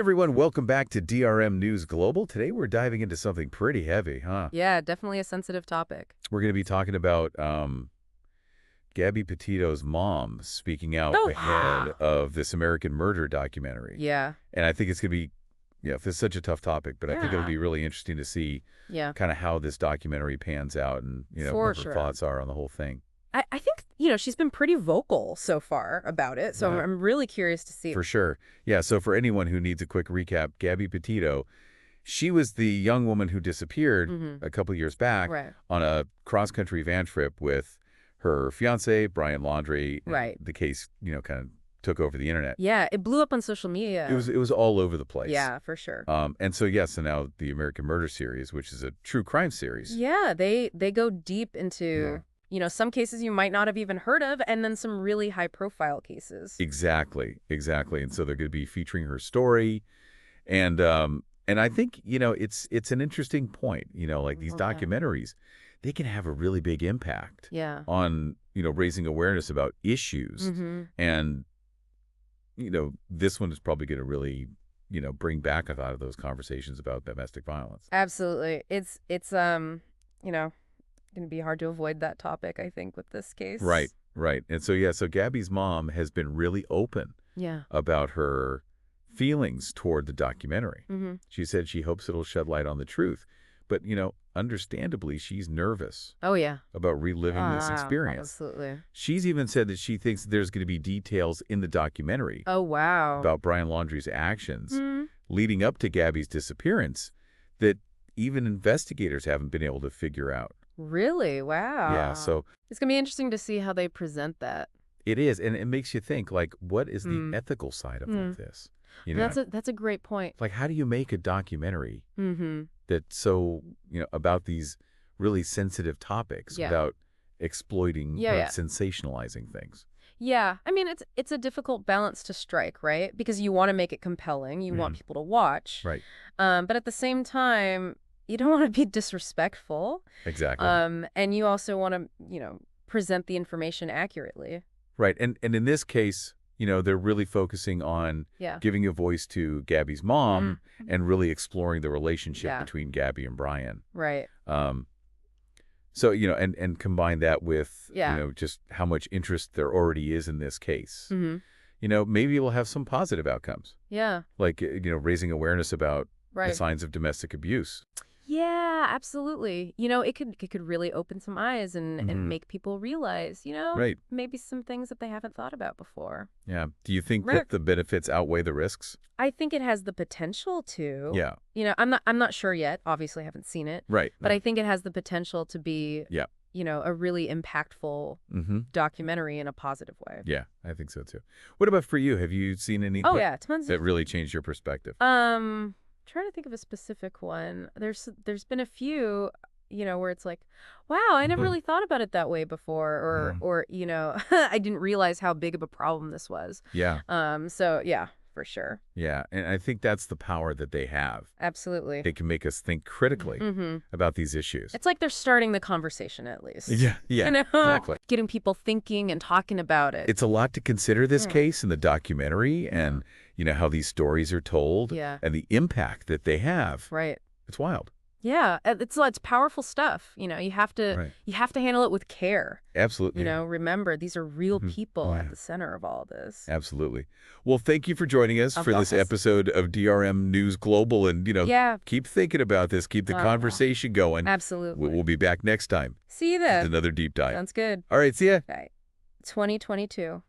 everyone, welcome back to DRM News Global. Today we're diving into something pretty heavy, huh? Yeah, definitely a sensitive topic. We're going to be talking about Gabby Petito's mom speaking out ahead of this American murder documentary. Yeah. And I think it's going to be, it's such a tough topic, but I think it'll be really interesting to see kind of how this documentary pans out and, what her thoughts are on the whole thing. I think, she's been pretty vocal so far about it, so I'm really curious to see. For sure. Yeah, so for anyone who needs a quick recap, Gabby Petito, she was the young woman who disappeared a couple years back on a cross-country van trip with her fiancé, Brian Laundrie. Right. The case, kind of took over the internet. Yeah, it blew up on social media. It was all over the place. Yeah, for sure. And so, so now the American Murder series, which is a true crime series. Yeah, they go deep into... some cases you might not have even heard of, and then some really high-profile cases. Exactly. And so they're going to be featuring her story, and I think it's an interesting point. Like these documentaries, they can have a really big impact. On raising awareness about issues, and this one is probably going to really bring back a lot of those conversations about domestic violence. Absolutely, it's going to be hard to avoid that topic, I think, with this case. Right. And so Gabby's mom has been really open about her feelings toward the documentary. She said she hopes it'll shed light on the truth. But, understandably, she's nervous about reliving this experience. Absolutely. She's even said that she thinks there's going to be details in the documentary about Brian Laundrie's actions leading up to Gabby's disappearance that even investigators haven't been able to figure out. Really? Wow. Yeah, so it's going to be interesting to see how they present that. It is, and it makes you think, like, what is the ethical side of all this? That's a great point. Like, how do you make a documentary that's so, about these really sensitive topics without exploiting or sensationalizing things? Yeah, I mean, it's a difficult balance to strike, right? Because you want to make it compelling, you want people to watch. Right. But at the same time, you don't want to be disrespectful. Exactly. And you also want to, present the information accurately. Right. And in this case, they're really focusing on giving a voice to Gabby's mom and really exploring the relationship between Gabby and Brian. Right. So, and combine that with, just how much interest there already is in this case. Maybe we'll have some positive outcomes. Yeah. Like, raising awareness about the signs of domestic abuse. Yeah, absolutely. It could really open some eyes and make people realize, maybe some things that they haven't thought about before. Yeah. Do you think that the benefits outweigh the risks? I think it has the potential to. Yeah. I'm not sure yet. Obviously, I haven't seen it. Right. But I think it has the potential to be a really impactful documentary in a positive way. Yeah, I think so too. What about for you? Have you seen any tons that really changed your perspective? Trying to think of a specific one. There's been a few, where it's like, wow, I never really thought about it that way before, or I didn't realize how big of a problem this was. Yeah. So yeah, for sure. Yeah, and I think that's the power that they have. Absolutely. They can make us think critically about these issues. It's like they're starting the conversation at least. Yeah, exactly. Getting people thinking and talking about it. It's a lot to consider, this case and the documentary and, how these stories are told and the impact that they have. Right. It's wild. Yeah, it's powerful stuff. You have to handle it with care. Absolutely. Remember, these are real people at the center of all this. Absolutely. Well, thank you for joining us for this episode of DRM News Global. And, keep thinking about this. Keep the conversation going. Absolutely. We'll be back next time. See you then. With another deep dive. Sounds good. All right. See ya. Bye. 2022.